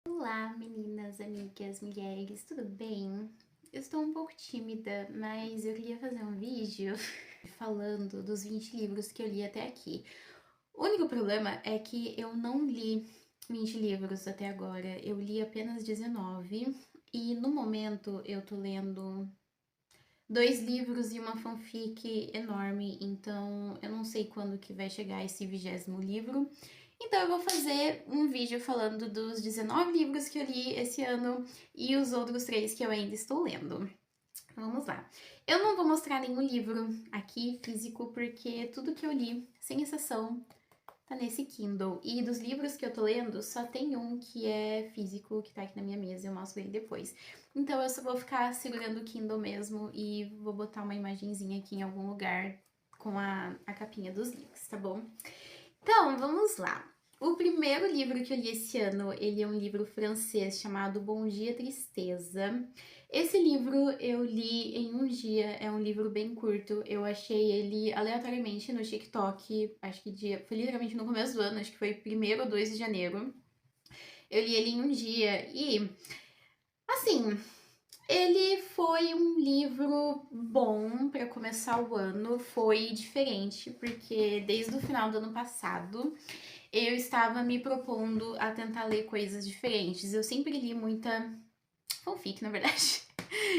Olá, meninas, amigas, mulheres, tudo bem? Eu estou um pouco tímida, mas eu queria fazer um vídeo falando dos 20 livros que eu li até aqui. O único problema é que eu não li 20 livros até agora, eu li apenas 19 e no momento eu tô lendo dois livros e uma fanfic enorme, então eu não sei quando que vai chegar esse 20º livro. Então eu vou fazer um vídeo falando dos 19 livros que eu li esse ano e os outros 3 que eu ainda estou lendo. Vamos lá. Eu não vou mostrar nenhum livro aqui físico, porque tudo que eu li, sem exceção, tá nesse Kindle. E dos livros que eu tô lendo, só tem um que é físico, que tá aqui na minha mesa, eu mostro ele depois. Então eu só vou ficar segurando o Kindle mesmo e vou botar uma imagenzinha aqui em algum lugar com a capinha dos livros, tá bom? Então, vamos lá. O primeiro livro que eu li esse ano, ele é um livro francês chamado Bom Dia Tristeza. Esse livro eu li em um dia, é um livro bem curto. Eu achei ele aleatoriamente no TikTok, acho que foi literalmente no começo do ano, acho que foi 1º ou 2 de janeiro. Eu li ele em um dia e, assim, ele foi um livro bom para começar o ano, foi diferente, porque desde o final do ano passado eu estava me propondo a tentar ler coisas diferentes. Eu sempre li muita fanfic, na verdade.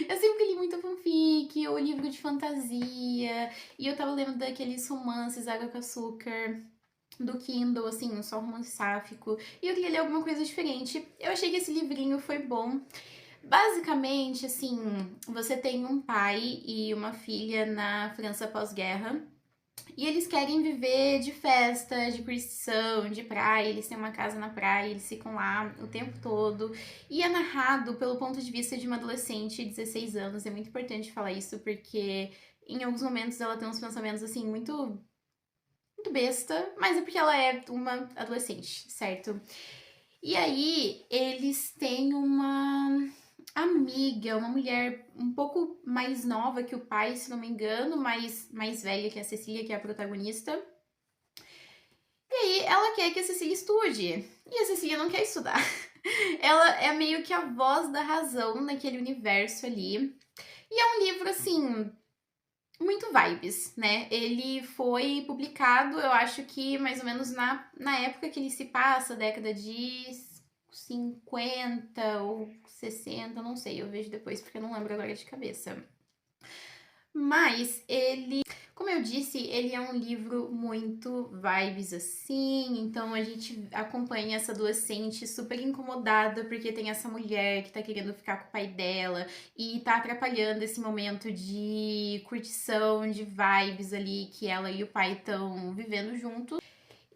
Eu sempre li muita fanfic, ou livro de fantasia, e eu tava lendo daqueles romances Água com Açúcar do Kindle, assim, só romance sáfico, e eu queria ler alguma coisa diferente. Eu achei que esse livrinho foi bom. Basicamente, assim, você tem um pai e uma filha na França pós-guerra, e eles querem viver de festa, de curtição, de praia. Eles têm uma casa na praia, eles ficam lá o tempo todo. E é narrado pelo ponto de vista de uma adolescente de 16 anos. É muito importante falar isso, porque em alguns momentos ela tem uns pensamentos assim muito besta, mas é porque ela é uma adolescente, certo? E aí eles têm uma amiga, uma mulher um pouco mais nova que o pai, se não me engano, mais velha que a Cecília, que é a protagonista. E aí ela quer que a Cecília estude. E a Cecília não quer estudar. Ela é meio que a voz da razão naquele universo ali. E é um livro, assim, muito vibes, né? Ele foi publicado, eu acho que mais ou menos na época que ele se passa, década de 50 ou 60, não sei, eu vejo depois porque eu não lembro agora de cabeça. Mas ele, como eu disse, ele é um livro muito vibes assim, então a gente acompanha essa adolescente super incomodada porque tem essa mulher que tá querendo ficar com o pai dela e tá atrapalhando esse momento de curtição, de vibes ali que ela e o pai estão vivendo juntos.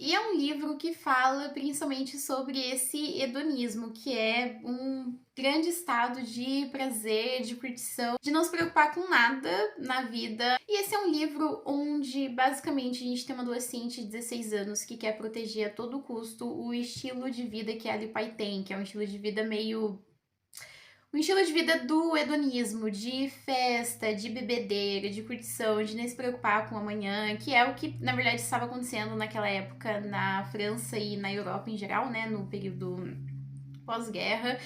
E é um livro que fala principalmente sobre esse hedonismo, que é um grande estado de prazer, de curtição, de não se preocupar com nada na vida. E esse é um livro onde basicamente a gente tem uma adolescente de 16 anos que quer proteger a todo custo o estilo de vida que ela e o pai têm, que é um estilo de vida meio um estilo de vida do hedonismo, de festa, de bebedeira, de curtição, de nem se preocupar com o amanhã, que é o que na verdade estava acontecendo naquela época na França e na Europa em geral, né, no período pós-guerra.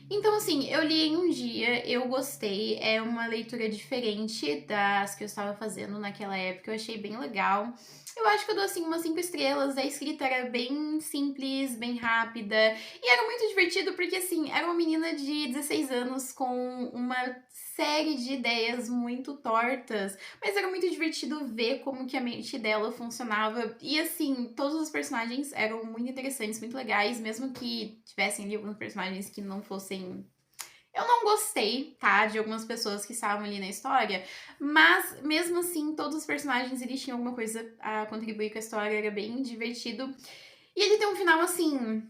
Então, assim, eu li em um dia, eu gostei, é uma leitura diferente das que eu estava fazendo naquela época, eu achei bem legal. Eu acho que eu dou, assim, umas 5 estrelas, a escrita era bem simples, bem rápida, e era muito divertido porque, assim, era uma menina de 16 anos com uma série de ideias muito tortas, mas era muito divertido ver como que a mente dela funcionava. E assim, todos os personagens eram muito interessantes, muito legais, mesmo que tivessem ali alguns personagens que não fossem. Eu não gostei, tá, de algumas pessoas que estavam ali na história, mas mesmo assim, todos os personagens eles tinham alguma coisa a contribuir com a história, era bem divertido. E ele tem um final assim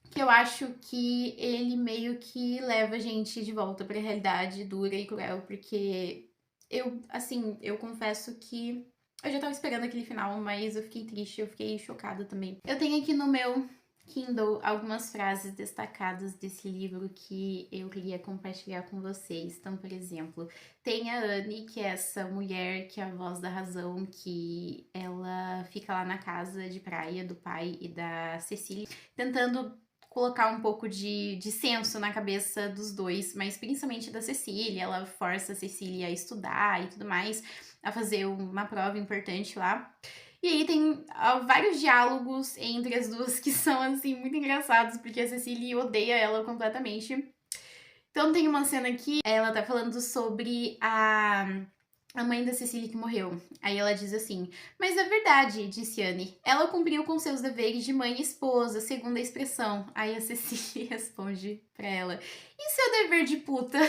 que eu acho que ele meio que leva a gente de volta pra realidade dura e cruel, porque eu confesso que eu já tava esperando aquele final, mas eu fiquei triste, eu fiquei chocada também. Eu tenho aqui no meu Kindle algumas frases destacadas desse livro que eu queria compartilhar com vocês. Então, por exemplo, tem a Anne, que é essa mulher que é a voz da razão, que ela fica lá na casa de praia do pai e da Cecília, tentando colocar um pouco de senso na cabeça dos dois, mas principalmente da Cecília. Ela força a Cecília a estudar e tudo mais, a fazer uma prova importante lá. E aí tem vários diálogos entre as duas que são, assim, muito engraçados, porque a Cecília odeia ela completamente. Então tem uma cena aqui, ela tá falando sobre a mãe da Cecília que morreu. Aí ela diz assim: mas é verdade, disse Anne. Ela cumpriu com seus deveres de mãe e esposa, segundo a expressão. Aí a Cecília responde pra ela: e seu dever de puta?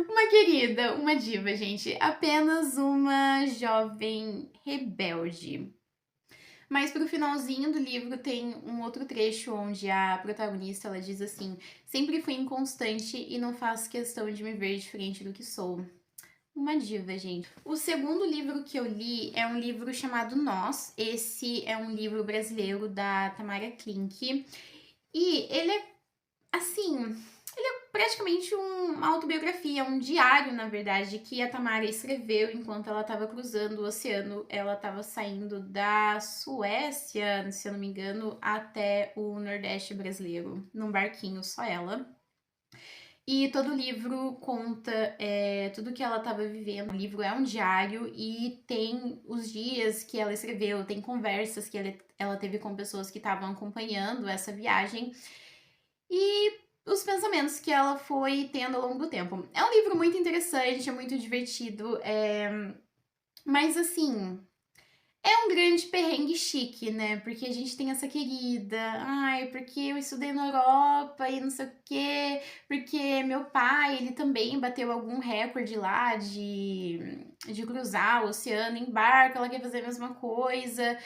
Uma querida, uma diva, gente. Apenas uma jovem rebelde. Mas pro finalzinho do livro tem um outro trecho onde a protagonista ela diz assim: sempre fui inconstante e não faço questão de me ver diferente do que sou. Uma diva, gente. O segundo livro que eu li é um livro chamado Nós. Esse é um livro brasileiro da Tamara Klink. E ele é, assim, praticamente uma autobiografia, um diário, na verdade, que a Tamara escreveu enquanto ela estava cruzando o oceano. Ela estava saindo da Suécia, se eu não me engano, até o Nordeste brasileiro, num barquinho, só ela. E todo o livro conta tudo que ela estava vivendo. O livro é um diário e tem os dias que ela escreveu, tem conversas que ela teve com pessoas que estavam acompanhando essa viagem. E os pensamentos que ela foi tendo ao longo do tempo. É um livro muito interessante, é muito divertido, mas assim, é um grande perrengue chique, né? Porque a gente tem essa querida, ai, porque eu estudei na Europa e não sei o quê, porque meu pai, ele também bateu algum recorde lá de cruzar o oceano em barco, ela quer fazer a mesma coisa.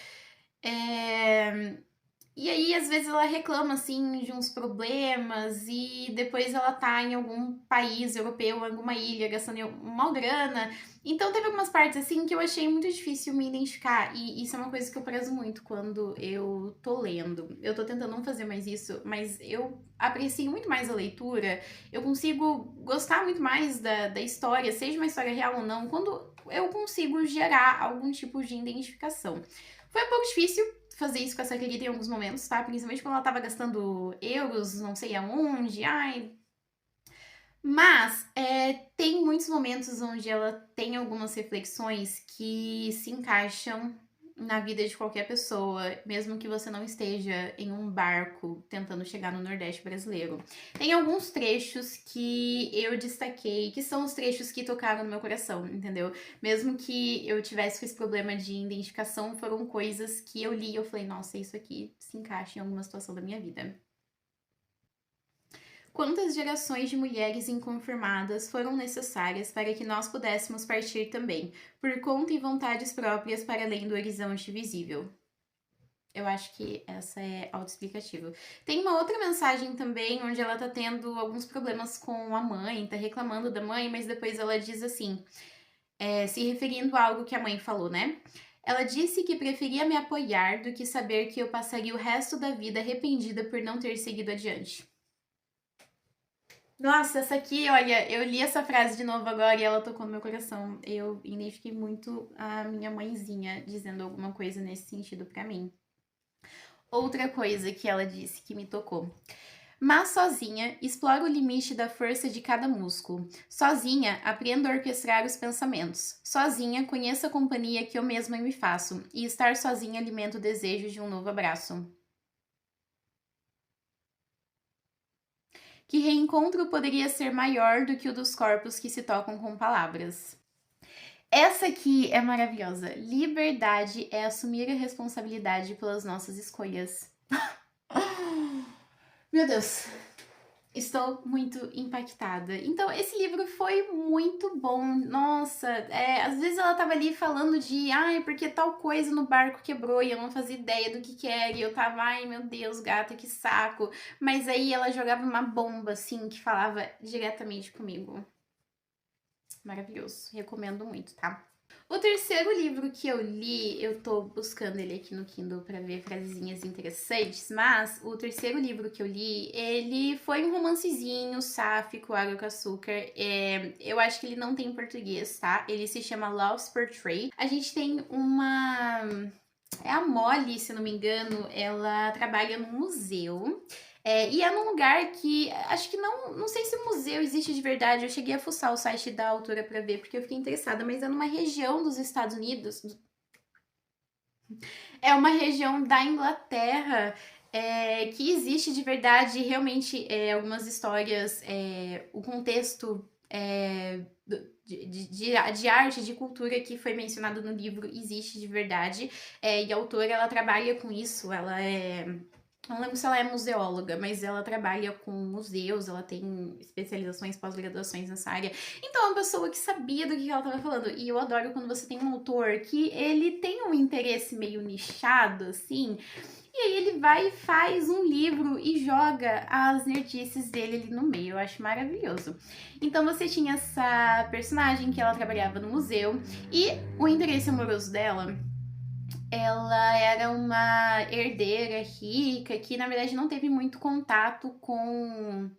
E aí, às vezes, ela reclama, assim, de uns problemas e depois ela tá em algum país europeu, alguma ilha, gastando uma grana. Então, teve algumas partes, assim, que eu achei muito difícil me identificar. E isso é uma coisa que eu prezo muito quando eu tô lendo. Eu tô tentando não fazer mais isso, mas eu aprecio muito mais a leitura. Eu consigo gostar muito mais da história, seja uma história real ou não, quando eu consigo gerar algum tipo de identificação. Foi um pouco difícil fazer isso com essa querida em alguns momentos, tá? Principalmente quando ela tava gastando euros, não sei aonde, ai. Mas tem muitos momentos onde ela tem algumas reflexões que se encaixam na vida de qualquer pessoa, mesmo que você não esteja em um barco tentando chegar no Nordeste brasileiro. Tem alguns trechos que eu destaquei, que são os trechos que tocaram no meu coração, entendeu? Mesmo que eu tivesse com esse problema de identificação, foram coisas que eu li e eu falei, nossa, isso aqui se encaixa em alguma situação da minha vida. Quantas gerações de mulheres inconformadas foram necessárias para que nós pudéssemos partir também, por conta e vontades próprias para além do horizonte visível? Eu acho que essa é autoexplicativa. Tem uma outra mensagem também, onde ela tá tendo alguns problemas com a mãe, tá reclamando da mãe, mas depois ela diz assim, se referindo a algo que a mãe falou, né? Ela disse que preferia me apoiar do que saber que eu passaria o resto da vida arrependida por não ter seguido adiante. Nossa, essa aqui, olha, eu li essa frase de novo agora e ela tocou no meu coração. Eu identifiquei muito a minha mãezinha dizendo alguma coisa nesse sentido pra mim. Outra coisa que ela disse que me tocou. Mas sozinha, exploro o limite da força de cada músculo. Sozinha, aprendo a orquestrar os pensamentos. Sozinha, conheço a companhia que eu mesma me faço. E estar sozinha alimenta o desejo de um novo abraço. Que reencontro poderia ser maior do que o dos corpos que se tocam com palavras? Essa aqui é maravilhosa. Liberdade é assumir a responsabilidade pelas nossas escolhas. Meu Deus, estou muito impactada. Então, esse livro foi muito bom. Nossa, às vezes ela tava ali falando de, ai, porque tal coisa no barco quebrou e eu não fazia ideia do que era. E eu tava, ai, meu Deus, gata, que saco. Mas aí ela jogava uma bomba, assim, que falava diretamente comigo. Maravilhoso. Recomendo muito, tá? O terceiro livro que eu li, eu tô buscando ele aqui no Kindle pra ver frasezinhas interessantes, mas o terceiro livro que eu li, ele foi um romancezinho sáfico, água com açúcar. Eu acho que ele não tem em português, tá? Ele se chama Love's Portrait. A gente tem uma É a Molly, se eu não me engano, ela trabalha num museu. E é num lugar que acho que não sei se o museu existe de verdade. Eu cheguei a fuçar o site da autora pra ver, porque eu fiquei interessada, mas é numa região dos Estados Unidos. É uma região da Inglaterra que existe de verdade. Realmente, algumas histórias, o contexto de arte, de cultura que foi mencionado no livro existe de verdade. E a autora, ela trabalha com isso. Ela é... Não lembro se ela é museóloga, mas ela trabalha com museus, ela tem especializações, pós-graduações nessa área. Então, é uma pessoa que sabia do que ela estava falando. E eu adoro quando você tem um autor que ele tem um interesse meio nichado, assim, e aí ele vai e faz um livro e joga as nerdices dele ali no meio. Eu acho maravilhoso. Então você tinha essa personagem que ela trabalhava no museu e o interesse amoroso dela, ela era uma herdeira rica que na verdade não teve muito contato com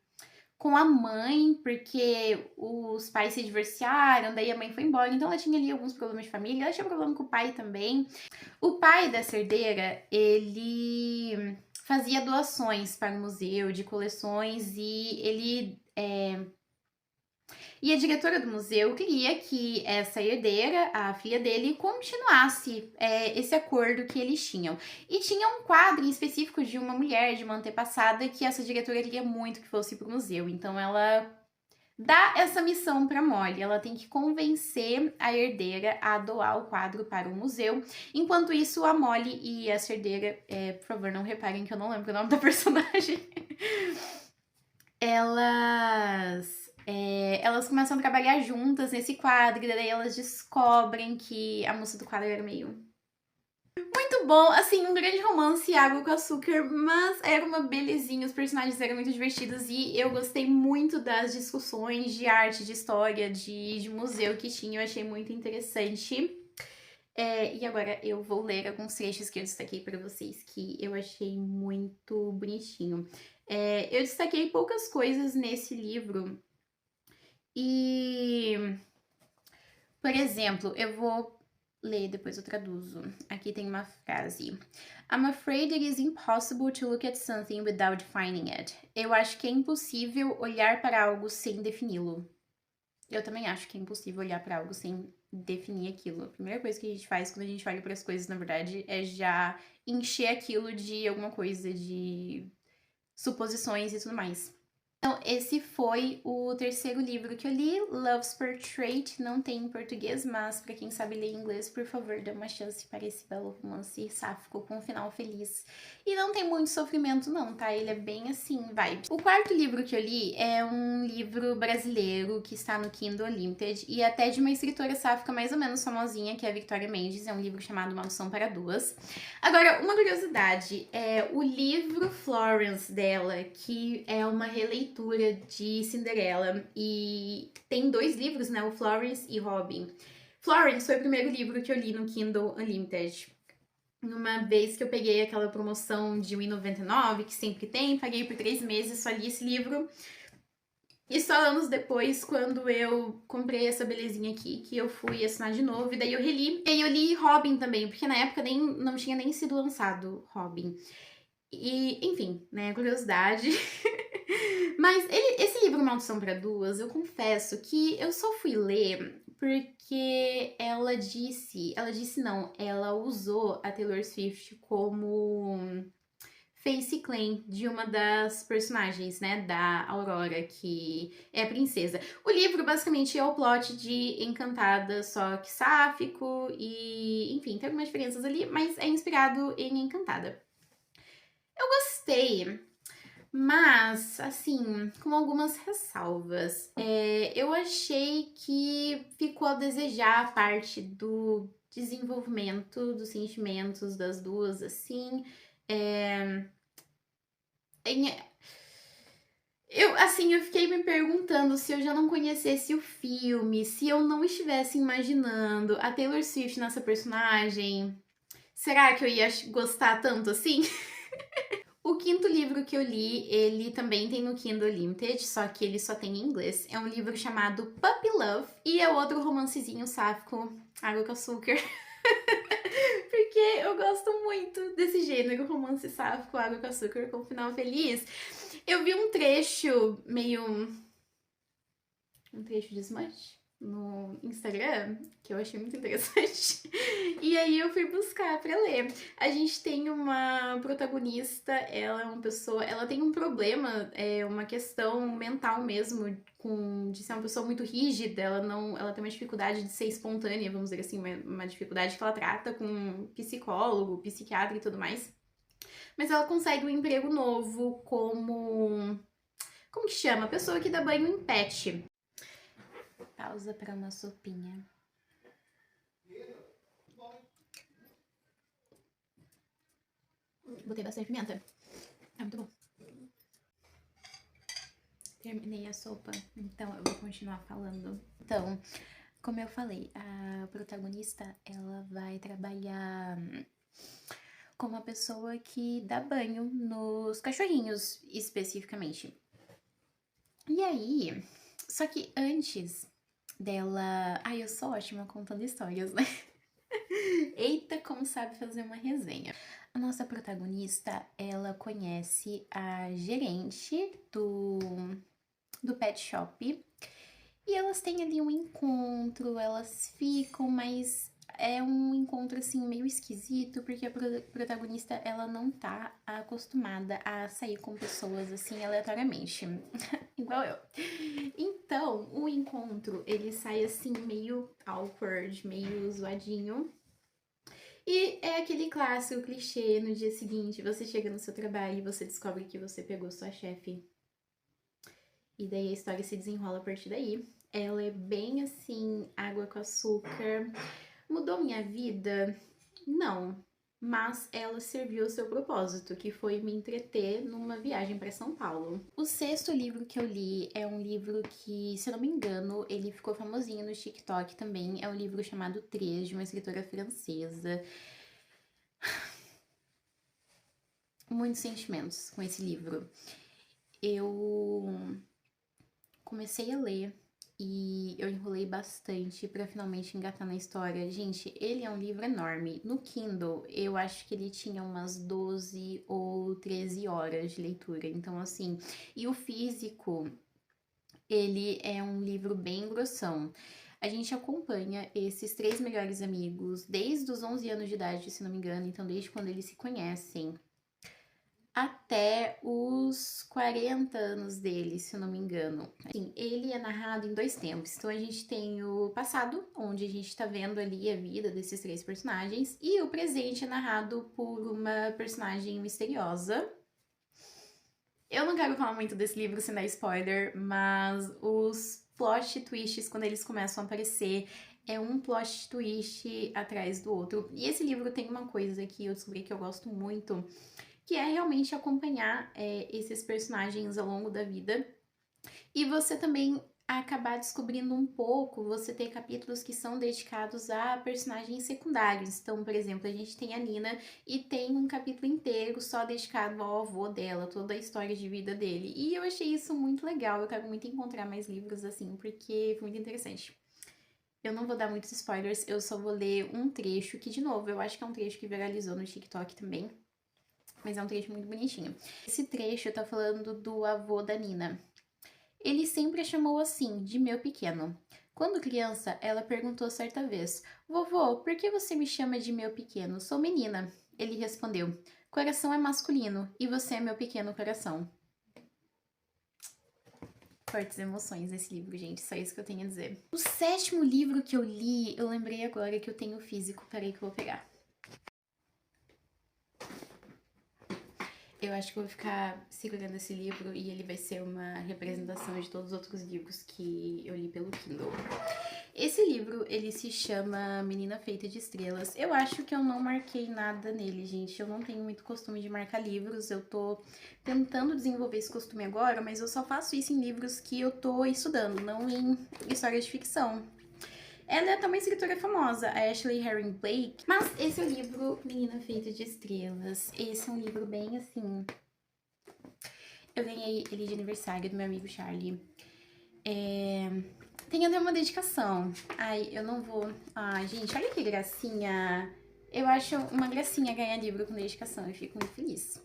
a mãe, porque os pais se divorciaram, daí a mãe foi embora, então ela tinha ali alguns problemas de família, ela tinha problema com o pai também. O pai dessa herdeira, ele fazia doações para o museu de coleções e a diretora do museu queria que essa herdeira, a filha dele, continuasse esse acordo que eles tinham. E tinha um quadro em específico de uma mulher, de uma antepassada, que essa diretora queria muito que fosse para o museu. Então ela dá essa missão para Molly. Ela tem que convencer a herdeira a doar o quadro para o museu. Enquanto isso, a Molly e essa herdeira, por favor, não reparem que eu não lembro o nome da personagem. Elas começam a trabalhar juntas nesse quadro, e daí elas descobrem que a moça do quadro era meio... Muito bom, assim, um grande romance, água com açúcar, mas era uma belezinha, os personagens eram muito divertidos e eu gostei muito das discussões de arte, de história, de museu que tinha, eu achei muito interessante. E agora eu vou ler alguns trechos que eu destaquei para vocês que eu achei muito bonitinho. Eu destaquei poucas coisas nesse livro e, por exemplo, eu vou ler, depois eu traduzo. Aqui tem uma frase. I'm afraid it is impossible to look at something without defining it. Eu acho que é impossível olhar para algo sem defini-lo. Eu também acho que é impossível olhar para algo sem definir aquilo. A primeira coisa que a gente faz quando a gente olha para as coisas, na verdade, é já encher aquilo de alguma coisa, de suposições e tudo mais. Então, esse foi o terceiro livro que eu li, Love's Portrait. Não tem em português, mas para quem sabe ler inglês, por favor, dê uma chance para esse belo romance sáfico com um final feliz. E não tem muito sofrimento não, tá? Ele é bem assim, vai. O quarto livro que eu li é um livro brasileiro que está no Kindle Unlimited e até de uma escritora sáfica mais ou menos famosinha, que é a Victoria Mendes. É um livro chamado Maldição para Duas. Agora, uma curiosidade, o livro Florence dela, que é uma releitura de Cinderela, e tem dois livros, né, o Florence e Robin. Florence foi o primeiro livro que eu li no Kindle Unlimited. Uma vez que eu peguei aquela promoção de R$1,99, que sempre tem, paguei por 3 meses, só li esse livro. E só anos depois, quando eu comprei essa belezinha aqui, que eu fui assinar de novo, e daí eu reli. E aí eu li Robin também, porque na época não tinha nem sido lançado Robin. E, enfim, né, curiosidade. Mas esse livro Maldição para Duas, eu confesso que eu só fui ler porque ela usou a Taylor Swift como face claim de uma das personagens, né, da Aurora, que é a princesa. O livro basicamente é o plot de Encantada, só que sáfico e, enfim, tem algumas diferenças ali, mas é inspirado em Encantada. Eu gostei, mas, assim, com algumas ressalvas. Eu achei que ficou a desejar a parte do desenvolvimento dos sentimentos das duas, assim. Eu fiquei me perguntando se eu já não conhecesse o filme, se eu não estivesse imaginando a Taylor Swift nessa personagem, será que eu ia gostar tanto assim? O quinto livro que eu li, ele também tem no Kindle Unlimited, só que ele só tem em inglês. É um livro chamado Puppy Love e é outro romancezinho sáfico, água com açúcar. Porque eu gosto muito desse gênero, romance sáfico, água com açúcar com final feliz. Eu vi um trecho um trecho de smut no Instagram, que eu achei muito interessante. E aí eu fui buscar pra ler. A gente tem uma protagonista, ela é uma pessoa, ela tem um problema, uma questão mental mesmo, de ser uma pessoa muito rígida, ela tem uma dificuldade de ser espontânea, vamos dizer assim, uma dificuldade que ela trata com psicólogo, psiquiatra e tudo mais. Mas ela consegue um emprego novo como que chama? Pessoa que dá banho em pet. Pausa para uma sopinha. Botei bastante pimenta. É muito bom. Terminei a sopa, então eu vou continuar falando. Então, como eu falei, a protagonista, ela vai trabalhar como uma pessoa que dá banho nos cachorrinhos, especificamente. E aí, só que antes dela... Ai, eu sou ótima contando histórias, né? Eita, como sabe fazer uma resenha. A nossa protagonista, ela conhece a gerente do pet shop e elas têm ali um encontro, elas ficam, mas é um encontro assim meio esquisito porque a protagonista ela não tá acostumada a sair com pessoas assim aleatoriamente, igual eu. Então, o encontro ele sai assim meio awkward, meio zoadinho. E é aquele clássico clichê, no dia seguinte você chega no seu trabalho e você descobre que você pegou sua chefe. E daí a história se desenrola a partir daí. Ela é bem assim, água com açúcar. Mudou minha vida? Não. Mas ela serviu o seu propósito, que foi me entreter numa viagem para São Paulo. O sexto livro que eu li é um livro que, se eu não me engano, ele ficou famosinho no TikTok também. É um livro chamado Três, de uma escritora francesa. Muitos sentimentos com esse livro. Eu comecei a ler e eu enrolei bastante pra finalmente engatar na história. Gente, ele é um livro enorme. No Kindle, eu acho que ele tinha umas 12 ou 13 horas de leitura. Então, assim, e o físico, ele é um livro bem grossão. A gente acompanha esses três melhores amigos desde os 11 anos de idade, se não me engano, então desde quando eles se conhecem até os 40 anos dele, se eu não me engano. Assim, ele é narrado em dois tempos. Então a gente tem o passado, onde a gente tá vendo ali a vida desses três personagens, e o presente é narrado por uma personagem misteriosa. Eu não quero falar muito desse livro sem dar spoiler, mas os plot twists, quando eles começam a aparecer, é um plot twist atrás do outro. E esse livro tem uma coisa que eu descobri que eu gosto muito, que é realmente acompanhar esses personagens ao longo da vida e você também acabar descobrindo um pouco, você ter capítulos que são dedicados a personagens secundários. Então, por exemplo, a gente tem a Nina e tem um capítulo inteiro só dedicado ao avô dela, toda a história de vida dele. E eu achei isso muito legal, eu quero muito encontrar mais livros assim, porque foi muito interessante. Eu não vou dar muitos spoilers, eu só vou ler um trecho, que de novo, eu acho que é um trecho que viralizou no TikTok também, mas é um trecho muito bonitinho. Esse trecho tá falando do avô da Nina. Ele sempre a chamou assim, de meu pequeno. Quando criança, ela perguntou certa vez: Vovô, por que você me chama de meu pequeno? Sou menina. Ele respondeu: Coração é masculino e você é meu pequeno coração. Fortes emoções nesse livro, gente, só isso que eu tenho a dizer. O sétimo livro que eu li, eu lembrei agora que eu tenho físico, peraí que eu vou pegar. Eu acho que eu vou ficar segurando esse livro e ele vai ser uma representação de todos os outros livros que eu li pelo Kindle. Esse livro, ele se chama Menina Feita de Estrelas. Eu acho que eu não marquei nada nele, gente. Eu não tenho muito costume de marcar livros. Eu tô tentando desenvolver esse costume agora, mas eu só faço isso em livros que eu tô estudando, não em histórias de ficção. Ela é também escritora famosa, a Ashley Herring Blake. Mas esse é o livro Menina Feita de Estrelas. Esse é um livro bem assim... Eu ganhei ele de aniversário do meu amigo Charlie. Tem até uma dedicação. Ai, eu não vou... Ai, gente, olha que gracinha. Eu acho uma gracinha ganhar livro com dedicação. Eu fico muito feliz.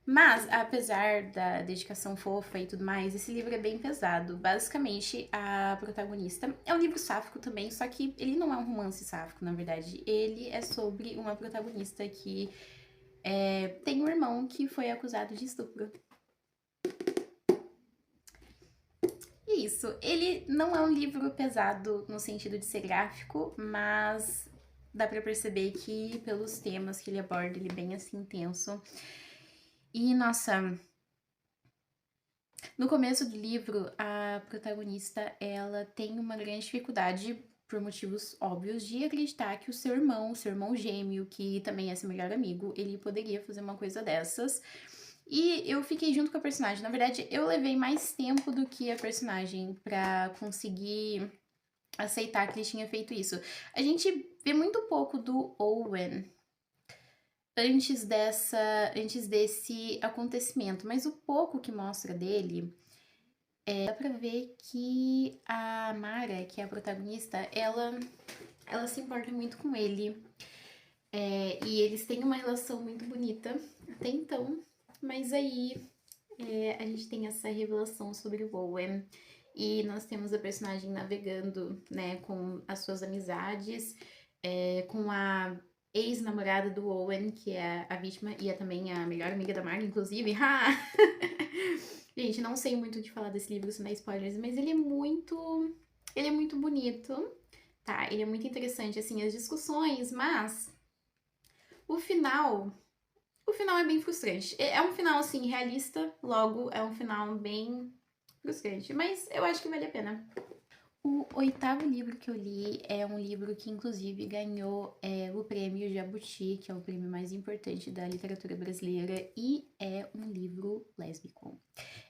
Mas, apesar da dedicação fofa e tudo mais, esse livro é bem pesado. Basicamente, a protagonista é um livro sáfico também, só que ele não é um romance sáfico, na verdade. Ele é sobre uma protagonista que tem um irmão que foi acusado de estupro. E isso, ele não é um livro pesado no sentido de ser gráfico, mas dá pra perceber que pelos temas que ele aborda, ele é bem assim intenso. E, nossa, no começo do livro, a protagonista, ela tem uma grande dificuldade, por motivos óbvios, de acreditar que o seu irmão gêmeo, que também é seu melhor amigo, ele poderia fazer uma coisa dessas. E eu fiquei junto com a personagem. Na verdade, eu levei mais tempo do que a personagem pra conseguir aceitar que ele tinha feito isso. A gente vê muito pouco do Owen antes desse acontecimento, mas o pouco que mostra dele, dá pra ver que a Mara, que é a protagonista, ela se importa muito com ele. E eles têm uma relação muito bonita até então, mas aí a gente tem essa revelação sobre o Owen. E nós temos a personagem navegando, né, com as suas amizades, com a ex-namorada do Owen, que é a vítima e é também a melhor amiga da Marla, inclusive. Gente, não sei muito o que falar desse livro, se não é spoilers, mas ele é muito bonito, tá? Ele é muito interessante, assim, as discussões, mas o final é bem frustrante. É um final, assim, realista, logo é um final bem frustrante, mas eu acho que vale a pena. O 8º livro que eu li é um livro que, inclusive, ganhou o prêmio Jabuti, que é o prêmio mais importante da literatura brasileira, e é um livro lésbico.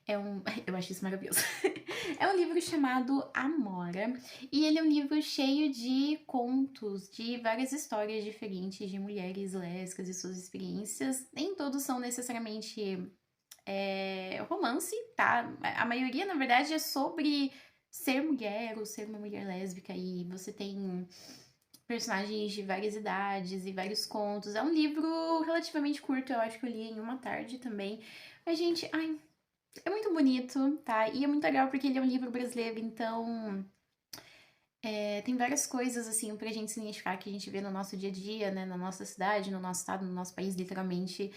Eu acho isso maravilhoso. É um livro chamado Amora, e ele é um livro cheio de contos, de várias histórias diferentes de mulheres lésbicas e suas experiências. Nem todos são necessariamente romance, tá? A maioria, na verdade, é sobre ser mulher ou ser uma mulher lésbica, e você tem personagens de várias idades e vários contos. É um livro relativamente curto, eu acho que eu li em uma tarde também. Mas, gente, ai, é muito bonito, tá? E é muito legal porque ele é um livro brasileiro, então tem várias coisas, assim, pra gente se identificar que a gente vê no nosso dia a dia, né? Na nossa cidade, no nosso estado, no nosso país, literalmente.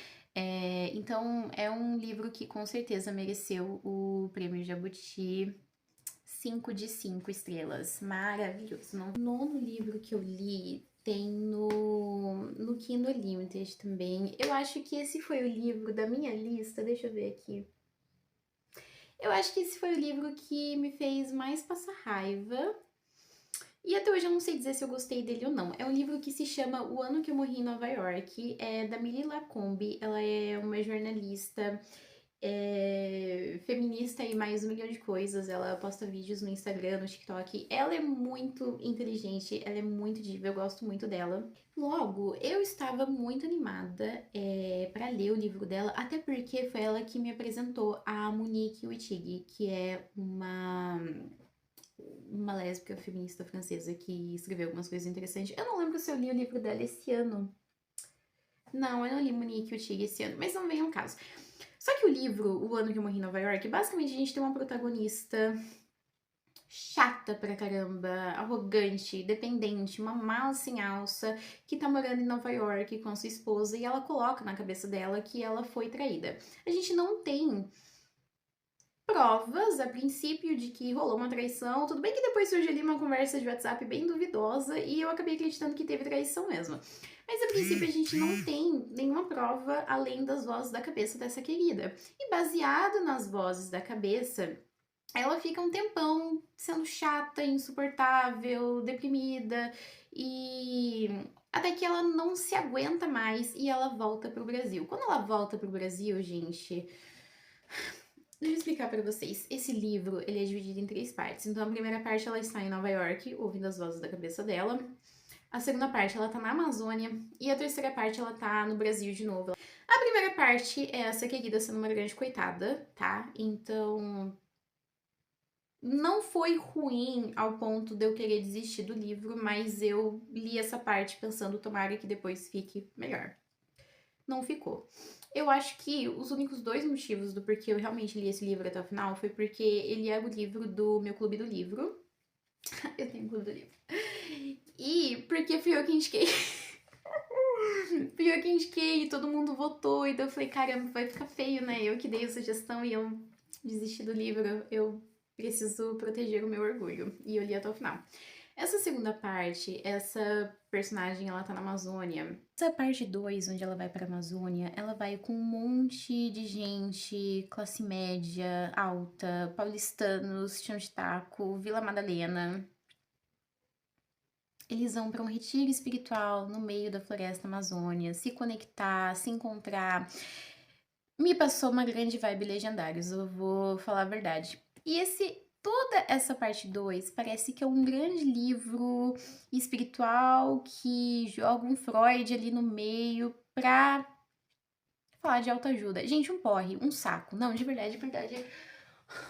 Então, é um livro que com certeza mereceu o prêmio Jabuti. 5 de 5 estrelas. Maravilhoso. O 9º livro que eu li tem no Kindle Unlimited também. Eu acho que esse foi o livro da minha lista. Deixa eu ver aqui. Eu acho que esse foi o livro que me fez mais passar raiva. E até hoje eu não sei dizer se eu gostei dele ou não. É um livro que se chama O Ano que Eu Morri em Nova York. É da Milly Lacombe. Ela é uma jornalista feminista e mais 1 milhão de coisas. Ela posta vídeos no Instagram, no TikTok. Ela é muito inteligente, ela é muito diva, eu gosto muito dela. Logo, eu estava muito animada para ler o livro dela, até porque foi ela que me apresentou a Monique Wittig, que é uma lésbica feminista francesa que escreveu algumas coisas interessantes. Eu não lembro se eu li o livro dela esse ano. Não, eu não li Monique Wittig esse ano, mas não vem ao caso. Só que o livro, O Ano que Eu Morri em Nova York, basicamente a gente tem uma protagonista chata pra caramba, arrogante, dependente, uma mala sem alça, que tá morando em Nova York com a sua esposa e ela coloca na cabeça dela que ela foi traída. A gente não tem provas, a princípio, de que rolou uma traição. Tudo bem que depois surge ali uma conversa de WhatsApp bem duvidosa e eu acabei acreditando que teve traição mesmo. Mas a princípio a gente não tem nenhuma prova além das vozes da cabeça dessa querida. E baseado nas vozes da cabeça, ela fica um tempão sendo chata, insuportável, deprimida e até que ela não se aguenta mais e ela volta pro Brasil. Quando ela volta pro Brasil, gente, deixa eu explicar pra vocês. Esse livro, ele é dividido em 3 partes. Então, a primeira parte, ela está em Nova York, ouvindo as vozes da cabeça dela. A segunda parte, ela tá na Amazônia. E a terceira parte, ela tá no Brasil de novo. A primeira parte é essa querida sendo uma grande coitada, tá? Então, não foi ruim ao ponto de eu querer desistir do livro, mas eu li essa parte pensando, tomara que depois fique melhor. Não ficou. Eu acho que os únicos 2 motivos do porquê eu realmente li esse livro até o final foi porque ele era o livro do meu clube do livro. Eu tenho um clube do livro. E porque fui eu que indiquei. Fui eu que indiquei e todo mundo votou. E daí eu falei, caramba, vai ficar feio, né? Eu que dei a sugestão e eu desisti do livro. Eu preciso proteger o meu orgulho. E eu li até o final. Essa segunda parte, essa personagem, ela tá na Amazônia. Essa parte 2, onde ela vai pra Amazônia, ela vai com um monte de gente, classe média, alta, paulistanos, chão de taco, Vila Madalena. Eles vão para um retiro espiritual no meio da floresta amazônia, se conectar, se encontrar. Me passou uma grande vibe Legendários, eu vou falar a verdade. E toda essa parte 2 parece que é um grande livro espiritual que joga um Freud ali no meio pra falar de autoajuda. Gente, um porre, um saco. Não, de verdade, de verdade.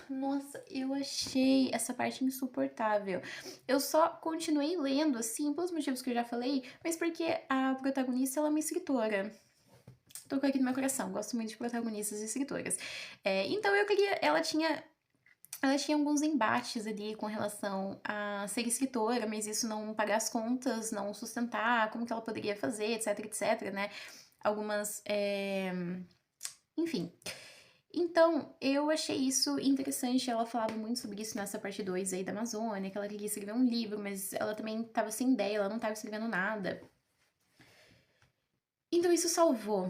Nossa, eu achei essa parte insuportável. Eu só continuei lendo, assim, pelos motivos que eu já falei, mas porque a protagonista, ela é uma escritora. Tocou aqui no meu coração, gosto muito de protagonistas e escritoras. Então eu queria. Ela tinha alguns embates ali com relação a ser escritora, mas isso não pagar as contas, não sustentar, como que ela poderia fazer, etc, etc, né? Algumas. Enfim. Então, eu achei isso interessante. Ela falava muito sobre isso nessa parte 2 aí da Amazônia, que ela queria escrever um livro, mas ela também tava sem ideia, ela não tava escrevendo nada. Então isso salvou.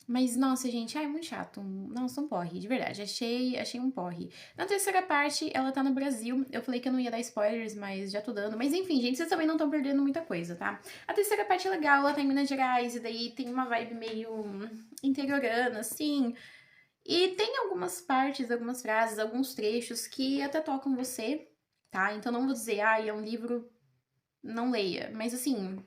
Mas, nossa, gente, é muito chato. Nossa, um porre, de verdade. Achei um porre. Na terceira parte, ela tá no Brasil. Eu falei que eu não ia dar spoilers, mas já tô dando. Mas enfim, gente, vocês também não estão perdendo muita coisa, tá? A terceira parte é legal, ela tá em Minas Gerais, e daí tem uma vibe meio interiorana, assim. E tem algumas partes, algumas frases, alguns trechos que até tocam você, tá? Então não vou dizer, é um livro, não leia. Mas assim,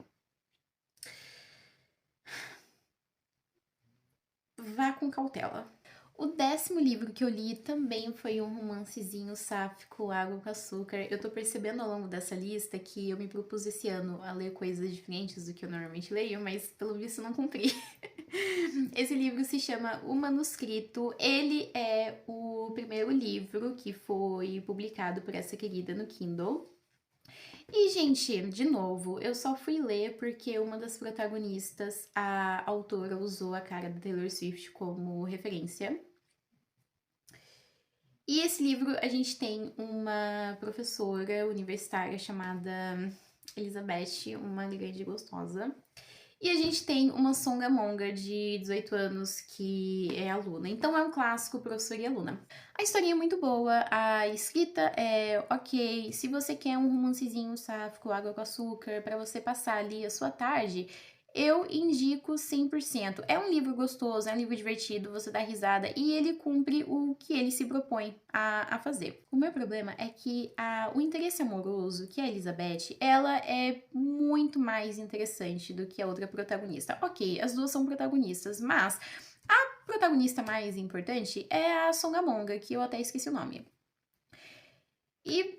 vá com cautela. O 10º livro que eu li também foi um romancezinho sáfico, Água com Açúcar. Eu tô percebendo ao longo dessa lista que eu me propus esse ano a ler coisas diferentes do que eu normalmente leio, mas pelo visto não cumpri. Esse livro se chama O Manuscrito. Ele é o primeiro livro que foi publicado por essa querida no Kindle. E, gente, de novo, eu só fui ler porque uma das protagonistas, a autora, usou a cara da Taylor Swift como referência. E esse livro a gente tem uma professora universitária chamada Elizabeth, uma grande gostosa. E a gente tem uma songamonga de 18 anos que é aluna. Então é um clássico professor e aluna. A historinha é muito boa, a escrita é ok. Se você quer um romancezinho sáfico, água com açúcar, para você passar ali a sua tarde, eu indico 100%. É um livro gostoso, é um livro divertido, você dá risada e ele cumpre o que ele se propõe a fazer. O meu problema é que o interesse amoroso, que é a Elizabeth, ela é muito mais interessante do que a outra protagonista. Ok, as duas são protagonistas, mas a protagonista mais importante é a Songamonga, que eu até esqueci o nome. E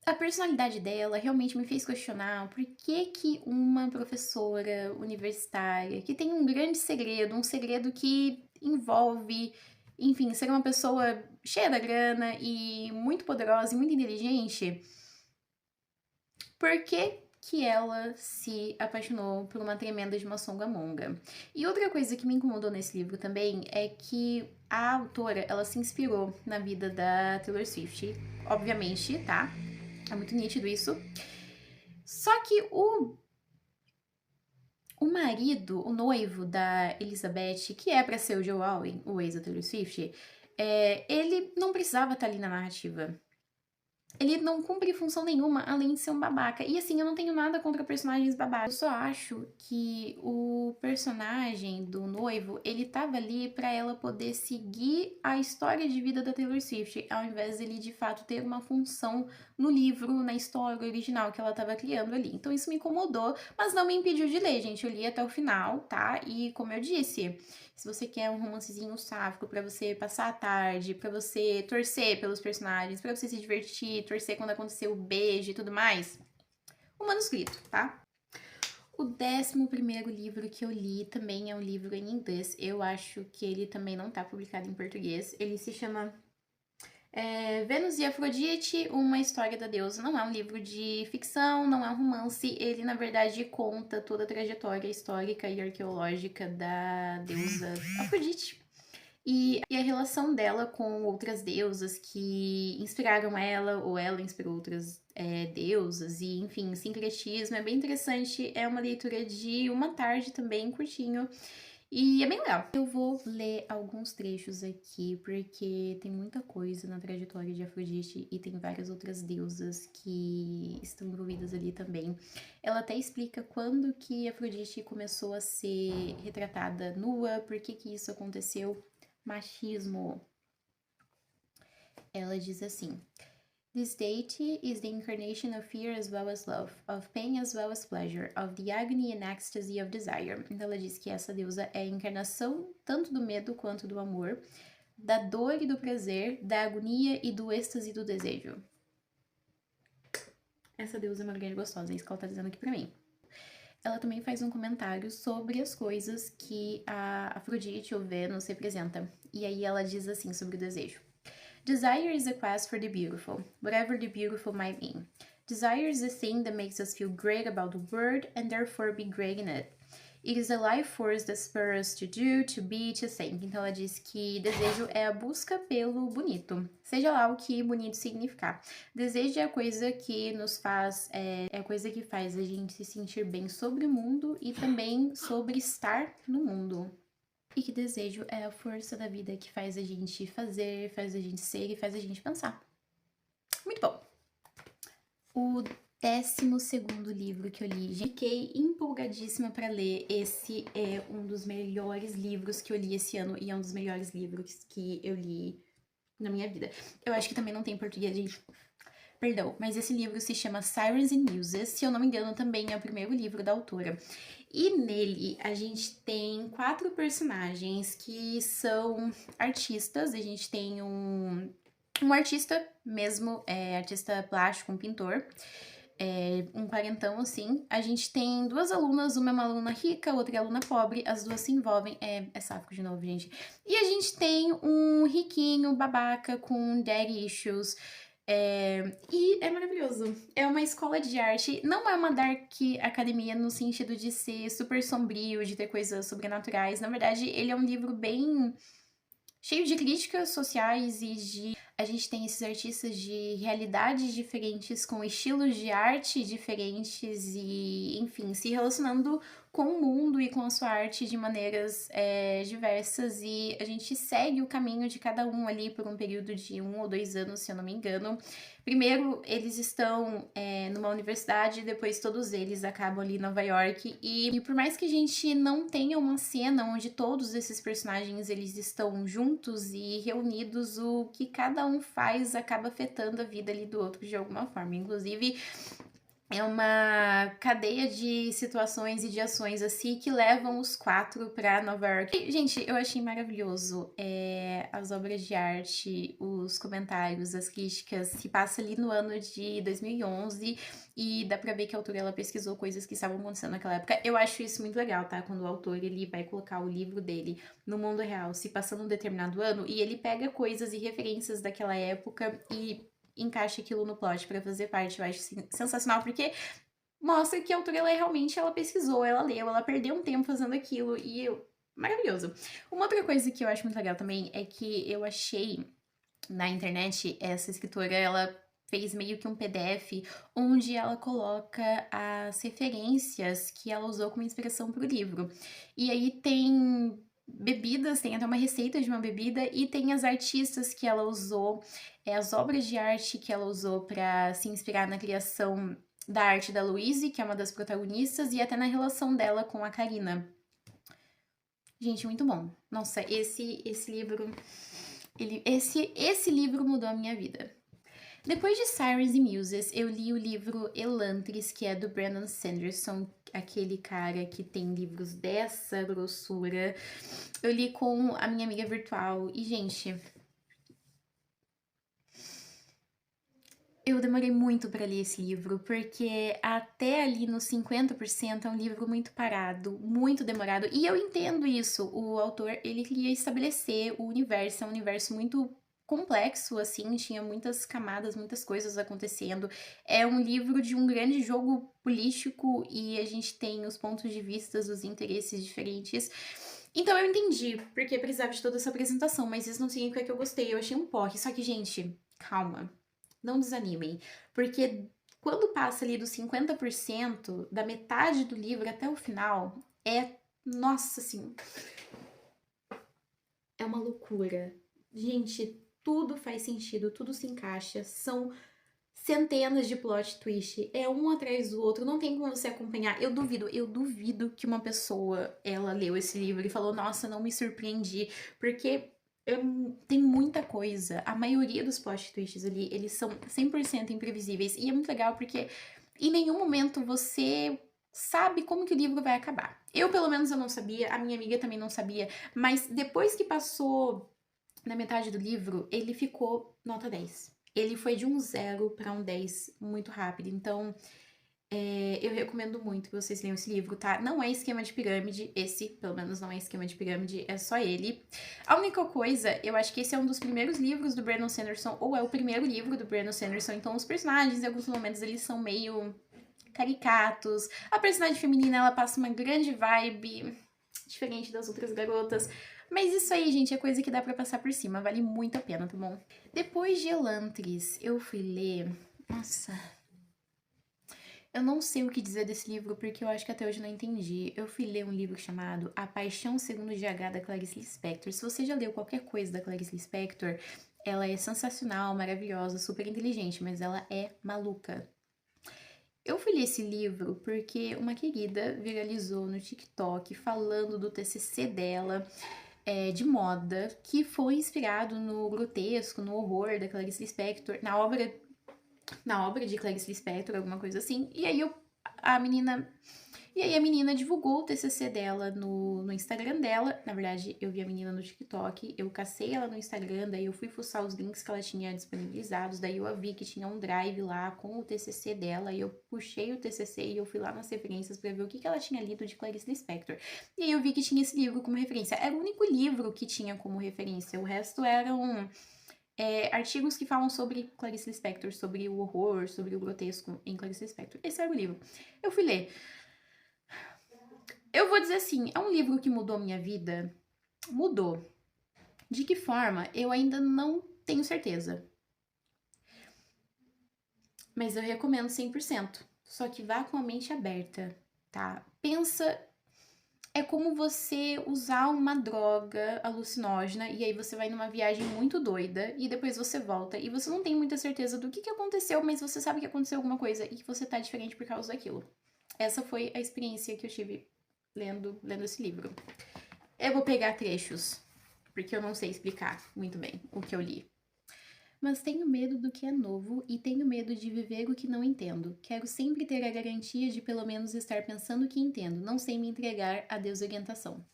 a personalidade dela realmente me fez questionar por que uma professora universitária que tem um grande segredo, um segredo que envolve, enfim, ser uma pessoa cheia da grana e muito poderosa e muito inteligente, por que ela se apaixonou por uma tremenda de uma songamonga? E outra coisa que me incomodou nesse livro também é que a autora, ela se inspirou na vida da Taylor Swift, obviamente, tá? É muito nítido isso. Só que o marido, o noivo da Elizabeth, que é pra ser o Joe Alwyn, o ex da Taylor Swift, ele não precisava estar ali na narrativa. Ele não cumpre função nenhuma além de ser um babaca. E assim, eu não tenho nada contra personagens babacas. Eu só acho que o personagem do noivo, ele tava ali pra ela poder seguir a história de vida da Taylor Swift, ao invés dele de fato ter uma função no livro, na história original que ela tava criando ali. Então isso me incomodou, mas não me impediu de ler, gente. Eu li até o final, tá? E como eu disse, se você quer um romancezinho sáfico pra você passar a tarde, pra você torcer pelos personagens, pra você se divertir, torcer quando acontecer o beijo e tudo mais, o manuscrito, tá? O 11º livro que eu li também é um livro em inglês. Eu acho que ele também não tá publicado em português. Ele se chama Vênus e Afrodite, uma história da deusa. Não é um livro de ficção, não é um romance. Ele, na verdade, conta toda a trajetória histórica e arqueológica da deusa Afrodite. E a relação dela com outras deusas que inspiraram ela, ou ela inspirou outras deusas, e enfim, sincretismo é bem interessante. É uma leitura de uma tarde também, curtinho. E é bem legal. Eu vou ler alguns trechos aqui, porque tem muita coisa na trajetória de Afrodite e tem várias outras deusas que estão envolvidas ali também. Ela até explica quando que Afrodite começou a ser retratada nua, por que que isso aconteceu. Machismo. Ela diz assim: This deity is the incarnation of fear as well as love, of pain as well as pleasure, of the agony and ecstasy of desire. Então ela diz que essa deusa é a encarnação tanto do medo quanto do amor, da dor e do prazer, da agonia e do êxtase e do desejo. Essa deusa é uma grande gostosa, é isso que ela tá dizendo aqui pra mim. Ela também faz um comentário sobre as coisas que a Afrodite ou Vênus representa. E aí ela diz assim sobre o desejo. Desire is a quest for the beautiful, whatever the beautiful might mean. Desire is the thing that makes us feel great about the world and therefore be great in it. It is a life force that spurs us to do, to be, to think. Então ela diz que desejo é a busca pelo bonito, seja lá o que bonito significar. Desejo é a coisa que nos faz, é a coisa que faz a gente se sentir bem sobre o mundo e também sobre estar no mundo. E que desejo é a força da vida que faz a gente fazer, faz a gente ser e faz a gente pensar. Muito bom! O 12º livro que eu li, fiquei empolgadíssima para ler. Esse é um dos melhores livros que eu li esse ano e é um dos melhores livros que eu li na minha vida. Eu acho que também não tem em português, gente. Perdão, mas esse livro se chama Sirens and Muses. Se eu não me engano, também é o primeiro livro da autora. E nele a gente tem 4 personagens que são artistas. A gente tem um artista mesmo, artista plástico, um pintor. Um quarentão, assim. A gente tem 2 alunas, uma é uma aluna rica, outra é aluna pobre, as duas se envolvem. É sáfico de novo, gente. E a gente tem um riquinho, babaca, com daddy issues. E é maravilhoso. É uma escola de arte. Não é uma dark academia no sentido de ser super sombrio, de ter coisas sobrenaturais. Na verdade, ele é um livro bem cheio de críticas sociais e de... A gente tem esses artistas de realidades diferentes, com estilos de arte diferentes e, enfim, se relacionando com o mundo e com a sua arte de maneiras diversas, e a gente segue o caminho de cada um ali por um período de 1 ou 2 anos, se eu não me engano. Primeiro, eles estão numa universidade, depois todos eles acabam ali em Nova York, e por mais que a gente não tenha uma cena onde todos esses personagens eles estão juntos e reunidos, o que cada um faz acaba afetando a vida ali do outro de alguma forma. Inclusive, é uma cadeia de situações e de ações assim que levam os 4 para Nova York. E, gente, eu achei maravilhoso as obras de arte, os comentários, as críticas. Se passa ali no ano de 2011 e dá pra ver que a autora ela pesquisou coisas que estavam acontecendo naquela época. Eu acho isso muito legal, tá? Quando o autor ele vai colocar o livro dele no mundo real, se passando um determinado ano, e ele pega coisas e referências daquela época e encaixa aquilo no plot pra fazer parte. Eu acho sensacional, porque mostra que a autora ela pesquisou, ela leu, ela perdeu um tempo fazendo aquilo, e maravilhoso. Uma outra coisa que eu acho muito legal também é que eu achei na internet, essa escritora, ela fez meio que um PDF onde ela coloca as referências que ela usou como inspiração para o livro. E aí tem bebidas, tem até uma receita de uma bebida, e tem as artistas que ela usou, as obras de arte que ela usou para se inspirar na criação da arte da Louise, que é uma das protagonistas, e até na relação dela com a Karina. Gente, muito bom. Nossa, esse livro... Esse livro mudou a minha vida. Depois de Sirens e Muses, eu li o livro Elantris, que é do Brandon Sanderson, aquele cara que tem livros dessa grossura. Eu li com a minha amiga virtual e, gente, eu demorei muito para ler esse livro, porque até ali nos 50% é um livro muito parado, muito demorado. E eu entendo isso. O autor, ele queria estabelecer o universo, é um universo muito complexo, assim, tinha muitas camadas, muitas coisas acontecendo. É um livro de um grande jogo político e a gente tem os pontos de vista, os interesses diferentes. Então eu entendi porque precisava de toda essa apresentação, mas isso não significa que eu gostei. Eu achei um porre. Só que, gente, calma. Não desanimem, porque quando passa ali dos 50%, da metade do livro até o final, nossa, assim, é uma loucura. Gente, tudo faz sentido, tudo se encaixa, são centenas de plot twist, é um atrás do outro, não tem como você acompanhar. Eu duvido que uma pessoa, ela leu esse livro e falou, nossa, não me surpreendi, porque tem muita coisa. A maioria dos plot twists ali, eles são 100% imprevisíveis. E é muito legal porque em nenhum momento você sabe como que o livro vai acabar. Eu, pelo menos, eu não sabia, a minha amiga também não sabia, mas depois que passou na metade do livro, ele ficou nota 10. Ele foi de um 0 para um 10 muito rápido. Então, eu recomendo muito que vocês leiam esse livro, tá? Não é esquema de pirâmide, esse, pelo menos, não é esquema de pirâmide, é só ele. A única coisa, eu acho que esse é um dos primeiros livros do Brandon Sanderson, ou é o primeiro livro do Brandon Sanderson, então os personagens, em alguns momentos, eles são meio caricatos. A personagem feminina, ela passa uma grande vibe, diferente das outras garotas. Mas isso aí, gente, é coisa que dá pra passar por cima, vale muito a pena, tá bom? Depois de Elantris, eu fui ler... Nossa... Eu não sei o que dizer desse livro, porque eu acho que até hoje eu não entendi. Eu fui ler um livro chamado A Paixão Segundo GH, da Clarice Lispector. Se você já leu qualquer coisa da Clarice Lispector, ela é sensacional, maravilhosa, super inteligente, mas ela é maluca. Eu fui ler esse livro porque uma querida viralizou no TikTok falando do TCC dela, de moda, que foi inspirado no grotesco, no horror da Clarice Lispector, na obra de Clarice Lispector, alguma coisa assim. A menina e aí a menina divulgou o TCC dela no Instagram dela. Na verdade, eu vi a menina no TikTok, eu cacei ela no Instagram, daí eu fui fuçar os links que ela tinha disponibilizados, daí eu vi que tinha um drive lá com o TCC dela, e eu puxei o TCC e eu fui lá nas referências pra ver o que ela tinha lido de Clarice Lispector. E aí eu vi que tinha esse livro como referência. Era o único livro que tinha como referência, o resto eram... artigos que falam sobre Clarice Lispector, sobre o horror, sobre o grotesco em Clarice Lispector. Esse era o livro. Eu fui ler. Eu vou dizer assim, é um livro que mudou minha vida? Mudou. De que forma? Eu ainda não tenho certeza. Mas eu recomendo 100%. Só que vá com a mente aberta, tá? Pensa, é como você usar uma droga alucinógena e aí você vai numa viagem muito doida e depois você volta e você não tem muita certeza do que aconteceu, mas você sabe que aconteceu alguma coisa e que você tá diferente por causa daquilo. Essa foi a experiência que eu tive lendo esse livro. Eu vou pegar trechos, porque eu não sei explicar muito bem o que eu li. Mas tenho medo do que é novo e tenho medo de viver o que não entendo. Quero sempre ter a garantia de pelo menos estar pensando que entendo, não sei me entregar à desorientação.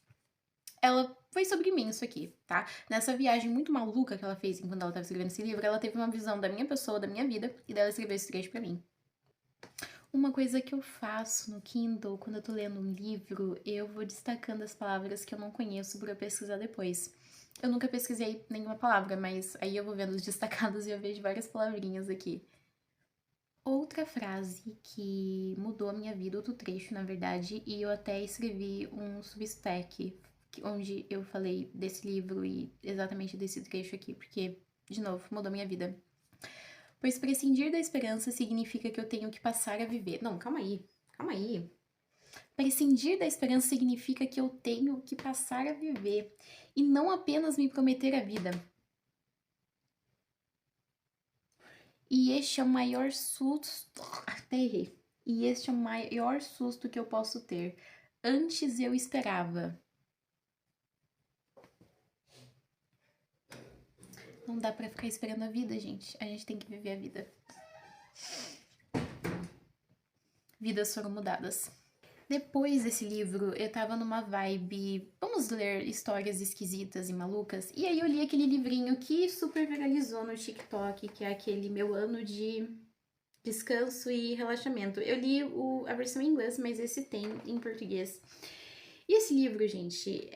Ela foi sobre mim isso aqui, tá? Nessa viagem muito maluca que ela fez enquanto ela estava escrevendo esse livro, ela teve uma visão da minha pessoa, da minha vida, e dela escreveu esse trecho pra mim. Uma coisa que eu faço no Kindle, quando eu tô lendo um livro, eu vou destacando as palavras que eu não conheço pra eu pesquisar depois. Eu nunca pesquisei nenhuma palavra, mas aí eu vou vendo os destacados e eu vejo várias palavrinhas aqui. Outra frase que mudou a minha vida, outro trecho, na verdade, e eu até escrevi um substack onde eu falei desse livro e exatamente desse trecho aqui, porque, de novo, mudou minha vida. Pois prescindir da esperança significa que eu tenho que passar a viver. Não, calma aí. Prescindir da esperança significa que eu tenho que passar a viver e não apenas me prometer a vida. E este é o maior susto. Até errei. E este é o maior susto que eu posso ter. Antes eu esperava. Não dá pra ficar esperando a vida, gente. A gente tem que viver a vida. Vidas foram mudadas. Depois desse livro, eu tava numa vibe, vamos ler histórias esquisitas e malucas. E aí eu li aquele livrinho que super viralizou no TikTok, que é aquele Meu Ano de Descanso e Relaxamento. Eu li a versão em inglês, mas esse tem em português. E esse livro, gente,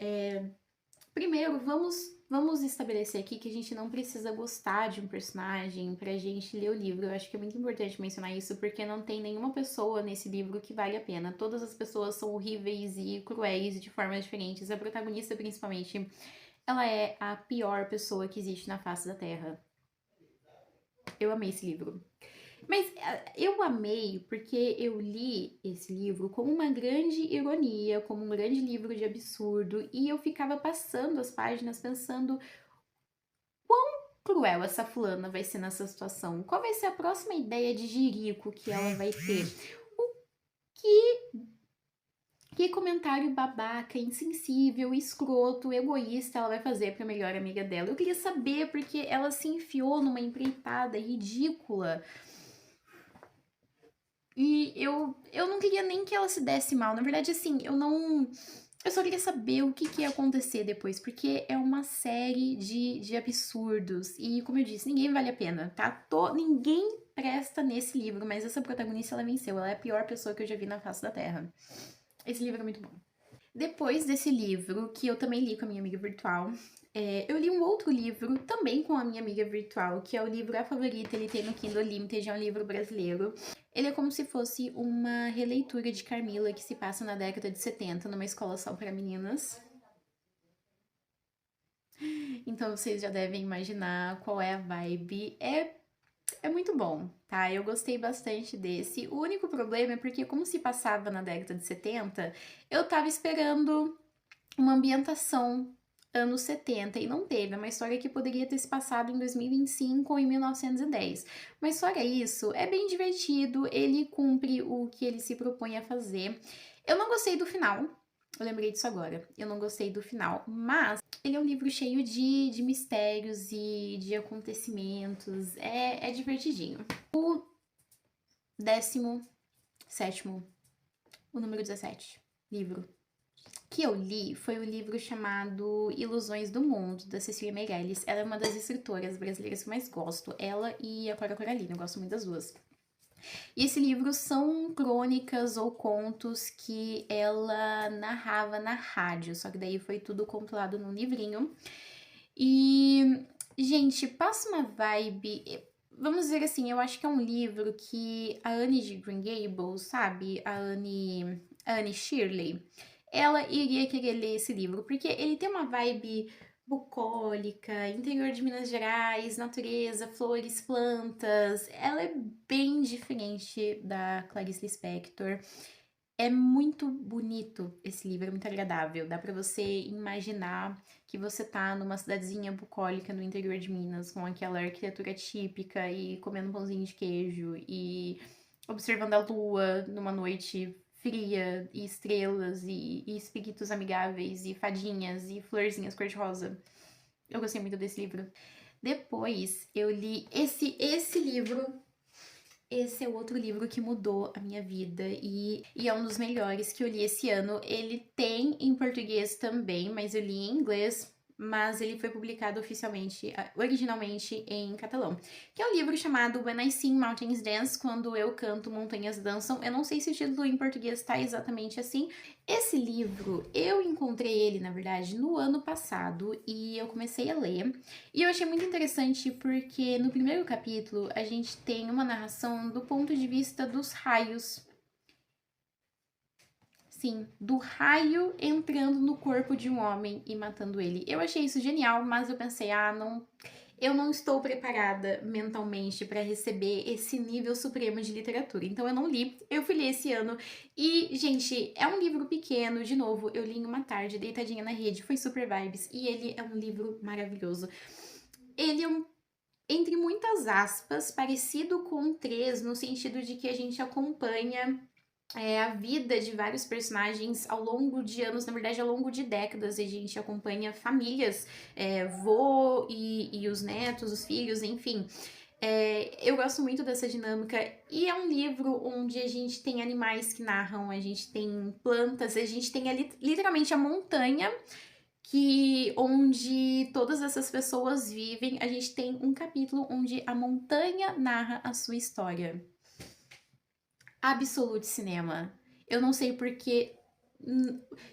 primeiro, vamos estabelecer aqui que a gente não precisa gostar de um personagem pra gente ler o livro. Eu acho que é muito importante mencionar isso, porque não tem nenhuma pessoa nesse livro que vale a pena. Todas as pessoas são horríveis e cruéis de formas diferentes. A protagonista, principalmente, ela é a pior pessoa que existe na face da Terra. Eu amei esse livro. Mas eu amei porque eu li esse livro como uma grande ironia, como um grande livro de absurdo, e eu ficava passando as páginas pensando quão cruel essa fulana vai ser nessa situação. Qual vai ser a próxima ideia de jirico que ela vai ter? Que comentário babaca, insensível, escroto, egoísta ela vai fazer pra melhor amiga dela? Eu queria saber porque ela se enfiou numa empreitada ridícula. E eu não queria nem que ela se desse mal. Na verdade, assim, eu só queria saber o que ia acontecer depois, porque é uma série de absurdos. E, como eu disse, ninguém vale a pena, tá? Ninguém presta nesse livro, mas essa protagonista, ela venceu. Ela é a pior pessoa que eu já vi na face da Terra. Esse livro é muito bom. Depois desse livro, que eu também li com a minha amiga virtual, eu li um outro livro, também com a minha amiga virtual, que é o livro A Favorita, ele tem no Kindle Unlimited, é um livro brasileiro. Ele é como se fosse uma releitura de Carmila, que se passa na década de 70, numa escola só para meninas. Então vocês já devem imaginar qual é a vibe. É muito bom, tá? Eu gostei bastante desse. O único problema é porque, como se passava na década de 70, eu tava esperando uma ambientação anos 70 e não teve. É uma história que poderia ter se passado em 2025 ou em 1910. Mas fora isso, é bem divertido, ele cumpre o que ele se propõe a fazer. Eu não gostei do final. Eu lembrei disso agora. Eu não gostei do final, mas ele é um livro cheio de mistérios e de acontecimentos. É divertidinho. O 17º, o número 17, livro que eu li foi o livro chamado Ilusões do Mundo, da Cecília Meirelles. Ela é uma das escritoras brasileiras que eu mais gosto. Ela e a Cora Coralina, eu gosto muito das duas. E esse livro são crônicas ou contos que ela narrava na rádio, só que daí foi tudo compilado num livrinho. E, gente, passa uma vibe. Vamos dizer assim, eu acho que é um livro que a Anne de Green Gables, sabe? A Anne Shirley, ela iria querer ler esse livro, porque ele tem uma vibe bucólica, interior de Minas Gerais, natureza, flores, plantas. Ela é bem diferente da Clarice Lispector. É muito bonito esse livro, é muito agradável. Dá pra você imaginar que você tá numa cidadezinha bucólica no interior de Minas, com aquela arquitetura típica e comendo um pãozinho de queijo e observando a lua numa noite fria e estrelas e espíritos amigáveis e fadinhas e florzinhas cor-de-rosa. Eu gostei muito desse livro. Depois eu li esse livro. Esse é o outro livro que mudou a minha vida e é um dos melhores que eu li esse ano. Ele tem em português também, mas eu li em inglês, mas ele foi publicado oficialmente, originalmente em catalão. Que é um livro chamado When I Sing Mountains Dance, Quando Eu Canto Montanhas Dançam. Eu não sei se o título em português tá exatamente assim. Esse livro, eu encontrei ele, na verdade, no ano passado e eu comecei a ler. E eu achei muito interessante porque no primeiro capítulo a gente tem uma narração do ponto de vista dos raios. Sim, do raio entrando no corpo de um homem e matando ele. Eu achei isso genial, mas eu pensei, eu não estou preparada mentalmente para receber esse nível supremo de literatura. Então eu não li, eu fui ler esse ano. E, gente, é um livro pequeno, de novo, eu li em uma tarde, deitadinha na rede, foi super vibes. E ele é um livro maravilhoso. Ele é entre muitas aspas, parecido com 3, no sentido de que a gente acompanha a vida de vários personagens ao longo de anos, na verdade, ao longo de décadas. A gente acompanha famílias, vô e os netos, os filhos, enfim. Eu gosto muito dessa dinâmica, e é um livro onde a gente tem animais que narram, a gente tem plantas, a gente tem ali, literalmente a montanha onde todas essas pessoas vivem. A gente tem um capítulo onde a montanha narra a sua história. Absolute Cinema. Eu não sei porque.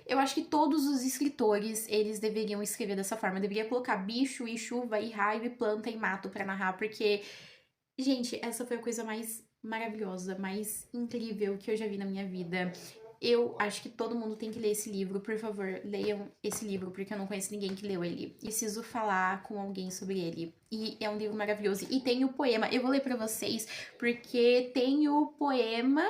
Eu acho que todos os escritores, eles deveriam escrever dessa forma. Deveria colocar bicho e chuva e raio e planta e mato pra narrar, porque, gente, essa foi a coisa mais maravilhosa, mais incrível que eu já vi na minha vida. Eu acho que todo mundo tem que ler esse livro. Por favor, leiam esse livro, porque eu não conheço ninguém que leu ele. Preciso falar com alguém sobre ele. E é um livro maravilhoso. E tem o poema, eu vou ler pra vocês, porque tem o poema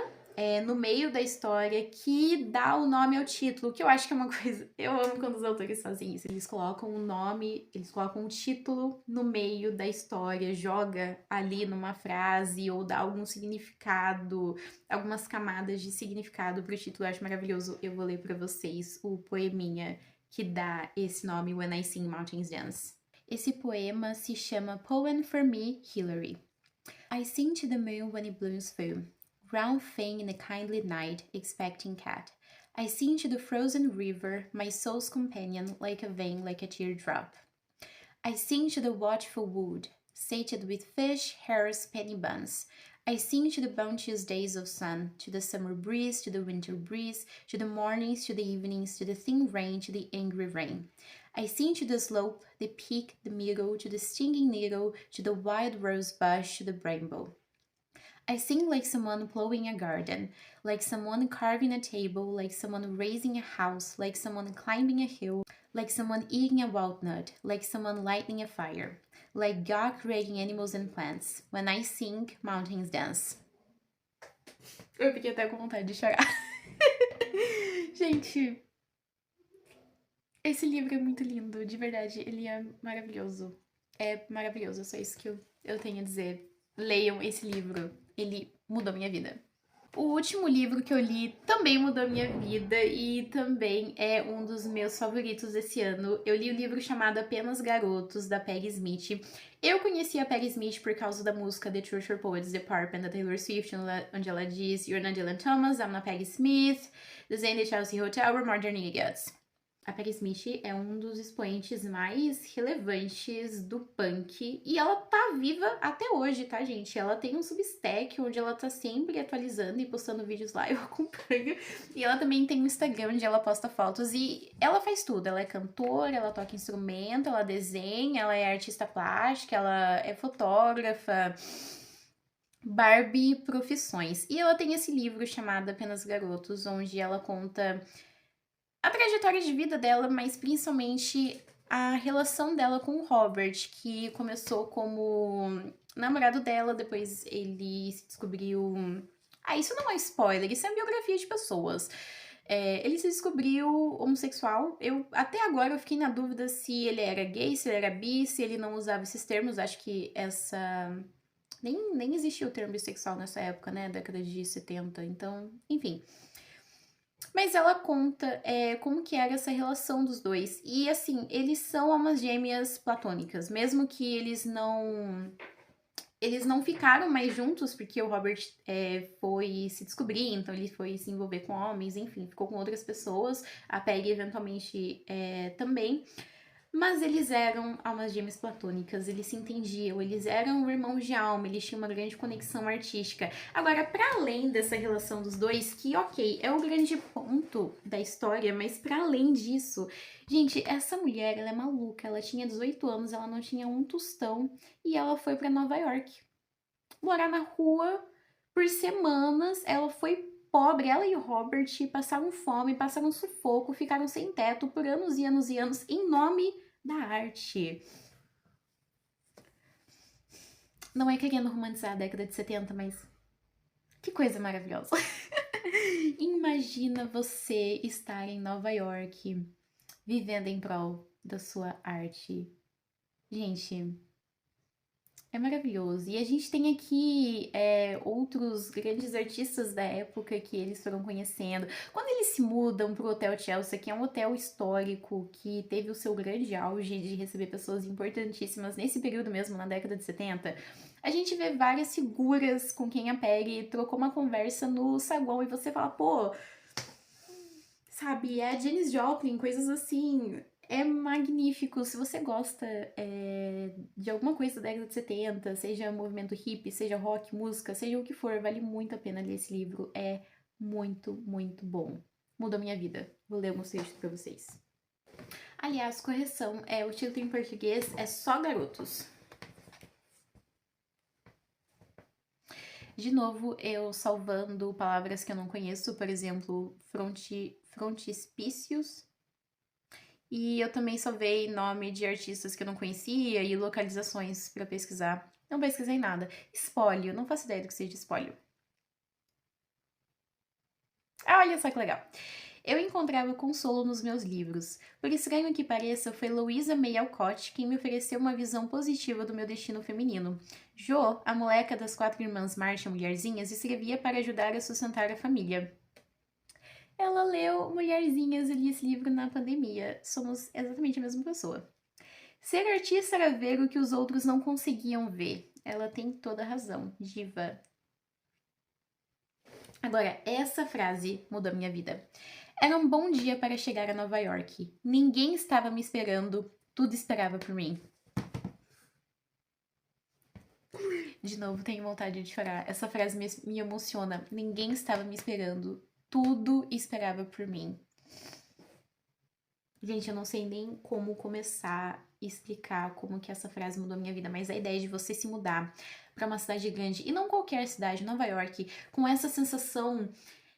no meio da história que dá o nome ao título, que eu acho que é uma coisa. Eu amo quando os autores fazem isso. Eles colocam o nome, eles colocam o título no meio da história, joga ali numa frase ou dá algum significado, algumas camadas de significado pro título. Eu acho maravilhoso. Eu vou ler pra vocês o poeminha que dá esse nome, When I Sing Mountains Dance. Esse poema se chama Poem for Me, Hillary. I sing to the moon when it blooms full, round thing in a kindly night, expecting cat. I sing to the frozen river, my soul's companion, like a vein, like a teardrop. I sing to the watchful wood, sated with fish, hares, penny buns. I sing to the bounteous days of sun, to the summer breeze, to the winter breeze, to the mornings, to the evenings, to the thin rain, to the angry rain. I sing to the slope, the peak, the middle, to the stinging needle, to the wild rose bush, to the bramble. I sing like someone plowing a garden, like someone carving a table, like someone raising a house, like someone climbing a hill, like someone eating a walnut, like someone lighting a fire, like God creating animals and plants. When I sing, mountains dance. Eu fiquei até com vontade de chorar. Gente, esse livro é muito lindo, de verdade, ele é maravilhoso. É maravilhoso, só isso que eu tenho a dizer. Leiam esse livro, ele mudou minha vida. O último livro que eu li também mudou a minha vida e também é um dos meus favoritos desse ano. Eu li o livro chamado Apenas Garotos, da Peggy Smith. Eu conheci a Peggy Smith por causa da música The Truth or Poets Department da Taylor Swift, onde ela diz You're not Dylan Thomas, I'm not Peggy Smith, Design the Chelsea Hotel, we're Modern Idiots. A Peggy Smith é um dos expoentes mais relevantes do punk e ela tá viva até hoje, tá, gente? Ela tem um Substack onde ela tá sempre atualizando e postando vídeos lá, eu acompanho. E ela também tem um Instagram onde ela posta fotos e ela faz tudo. Ela é cantora, ela toca instrumento, ela desenha, ela é artista plástica, ela é fotógrafa. Barbie Profissões. E ela tem esse livro chamado Apenas Garotos, onde ela conta a trajetória de vida dela, mas principalmente a relação dela com o Robert, que começou como namorado dela, depois ele se descobriu. Isso não é spoiler, isso é biografia de pessoas. Ele se descobriu homossexual. Até agora eu fiquei na dúvida se ele era gay, se ele era bi, se ele não usava esses termos. Acho que nem existia o termo bissexual nessa época, né? Década de 70. Então, enfim. Mas ela conta como que era essa relação dos dois. E assim, eles são almas gêmeas platônicas. Mesmo que eles não ficaram mais juntos, porque o Robert foi se descobrir, então ele foi se envolver com homens, enfim, ficou com outras pessoas. A Peggy, eventualmente, também. Mas eles eram almas gêmeas platônicas, eles se entendiam, eles eram irmãos de alma, eles tinham uma grande conexão artística. Agora, para além dessa relação dos dois, que ok, é o grande ponto da história, mas para além disso, gente, essa mulher, ela é maluca, ela tinha 18 anos, ela não tinha um tostão e ela foi para Nova York morar na rua por semanas. Ela foi pobre, ela e o Robert passaram fome, passaram sufoco, ficaram sem teto por anos e anos e anos em nome da arte. Não é querendo romantizar a década de 70, mas que coisa maravilhosa. Imagina você estar em Nova York, vivendo em prol da sua arte. Gente, É maravilhoso. E a gente tem aqui outros grandes artistas da época que eles foram conhecendo. Quando eles se mudam pro Hotel Chelsea, que é um hotel histórico que teve o seu grande auge de receber pessoas importantíssimas nesse período mesmo, na década de 70, a gente vê várias figuras com quem a Peggy trocou uma conversa no saguão e você fala, pô, sabe, é a Janis Joplin, coisas assim. É magnífico. Se você gosta de alguma coisa da década de 70, seja movimento hippie, seja rock, música, seja o que for, vale muito a pena ler esse livro. É muito, muito bom. Mudou minha vida. Vou ler alguns textos pra vocês. Aliás, correção, o título em português é Só Garotos. De novo, eu salvando palavras que eu não conheço, por exemplo, frontispícios. E eu também salvei nome de artistas que eu não conhecia e localizações pra pesquisar. Não pesquisei nada. Espólio, não faço ideia do que seja espólio. Ah, olha só que legal. Eu encontrava consolo nos meus livros. Por estranho que pareça, foi Louisa May Alcott quem me ofereceu uma visão positiva do meu destino feminino. Jo, a moleca das 4 irmãs Marshall Mulherzinhas, escrevia para ajudar a sustentar a família. Ela leu Mulherzinhas e li esse livro na pandemia. Somos exatamente a mesma pessoa. Ser artista era ver o que os outros não conseguiam ver. Ela tem toda a razão, diva. Agora, essa frase mudou a minha vida. Era um bom dia para chegar a Nova York. Ninguém estava me esperando, tudo esperava por mim. De novo, tenho vontade de chorar. Essa frase me emociona. Ninguém estava me esperando, tudo esperava por mim. Gente, eu não sei nem como começar a explicar como que essa frase mudou a minha vida, mas a ideia de você se mudar para uma cidade grande, e não qualquer cidade, Nova York, com essa sensação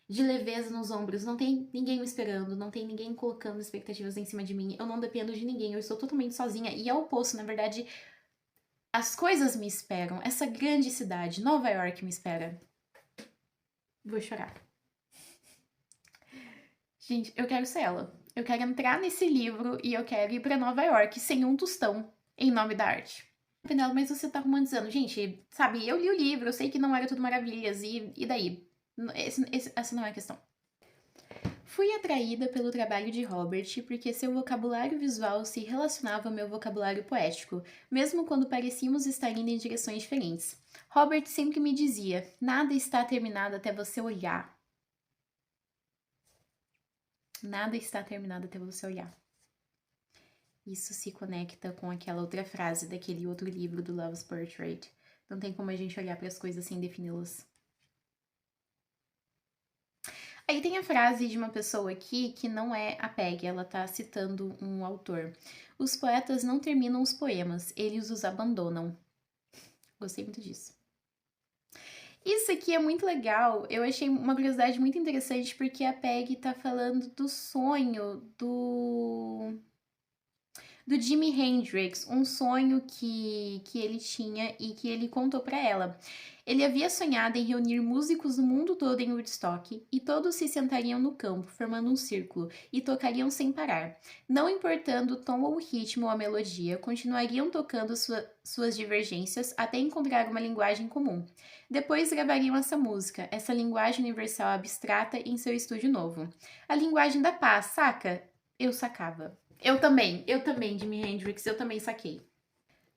de leveza nos ombros, não tem ninguém me esperando, não tem ninguém colocando expectativas em cima de mim, eu não dependo de ninguém, eu estou totalmente sozinha, e é o oposto, na verdade, as coisas me esperam, essa grande cidade, Nova York me espera. Vou chorar. Gente, eu quero ser ela. Eu quero entrar nesse livro e eu quero ir pra Nova York sem um tostão, em nome da arte. Penelo, mas você tá romantizando. Gente, sabe, eu li o livro, eu sei que não era tudo maravilhas, e daí? Essa não é a questão. Fui atraída pelo trabalho de Robert porque seu vocabulário visual se relacionava ao meu vocabulário poético, mesmo quando parecíamos estar indo em direções diferentes. Robert sempre me dizia: nada está terminado até você olhar. Nada está terminado até você olhar. Isso se conecta com aquela outra frase daquele outro livro do Love's Portrait. Não tem como a gente olhar para as coisas sem defini-las. Aí tem a frase de uma pessoa aqui que não é a Peg, ela tá citando um autor. Os poetas não terminam os poemas, eles os abandonam. Gostei muito disso. Isso aqui é muito legal. Eu achei uma curiosidade muito interessante porque a Peg tá falando do sonho do Jimi Hendrix, um sonho que ele tinha e que ele contou para ela. Ele havia sonhado em reunir músicos do mundo todo em Woodstock e todos se sentariam no campo, formando um círculo, e tocariam sem parar. Não importando o tom ou o ritmo ou a melodia, continuariam tocando suas divergências até encontrar uma linguagem comum. Depois gravariam essa música, essa linguagem universal abstrata, em seu estúdio novo. A linguagem da paz, saca? Eu sacava. Eu também, Jimi Hendrix, eu também saquei.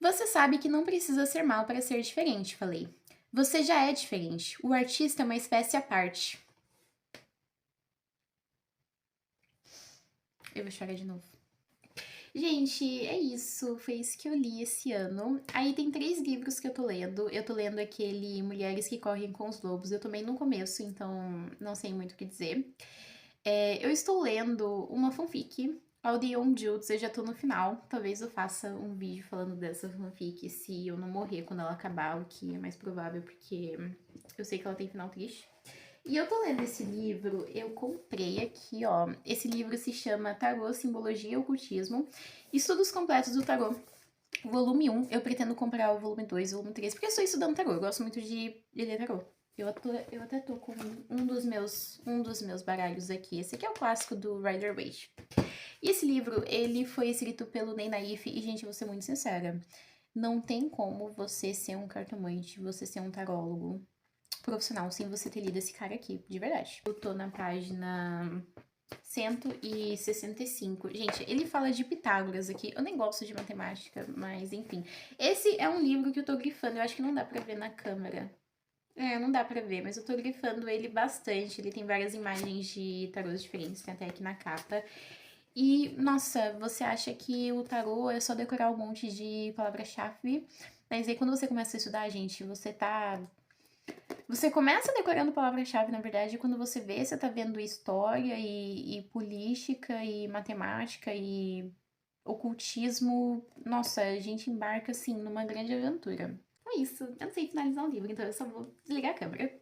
Você sabe que não precisa ser mal para ser diferente, falei. Você já é diferente. O artista é uma espécie à parte. Eu vou chorar de novo. Gente, é isso. Foi isso que eu li esse ano. Aí tem 3 livros que eu tô lendo. Eu tô lendo aquele Mulheres que Correm com os Lobos. Eu tomei no começo, então não sei muito o que dizer. Eu estou lendo uma fanfic, All the Young Judes, eu já tô no final. Talvez eu faça um vídeo falando dessa fanfic se eu não morrer quando ela acabar, o que é mais provável, porque eu sei que ela tem final triste. E eu tô lendo esse livro, eu comprei aqui, ó. Esse livro se chama Tarô, Simbologia e Ocultismo. Estudos completos do tarô. Volume 1, eu pretendo comprar o volume 2, o volume 3, porque eu estou estudando tarô, eu gosto muito de ler tarô. Eu até tô com um dos meus baralhos aqui. Esse aqui é o clássico do Rider-Waite. E esse livro, ele foi escrito pelo Ney Naif, e, gente, eu vou ser muito sincera. Não tem como você ser um cartomante, você ser um tarólogo profissional sem você ter lido esse cara aqui, de verdade. Eu tô na página 165. Gente, ele fala de Pitágoras aqui. Eu nem gosto de matemática, mas enfim. Esse é um livro que eu tô grifando. Eu acho que não dá pra ver na câmera. Não dá pra ver, mas eu tô grifando ele bastante. Ele tem várias imagens de tarôs diferentes, tem até aqui na capa. E, nossa, você acha que o tarô é só decorar um monte de palavra-chave, mas aí quando você começa a estudar, gente, você começa decorando palavra-chave, na verdade, e quando você vê, você tá vendo história e política e matemática e ocultismo. Nossa, a gente embarca, assim, numa grande aventura. É isso. Eu não sei finalizar o livro, então eu só vou desligar a câmera.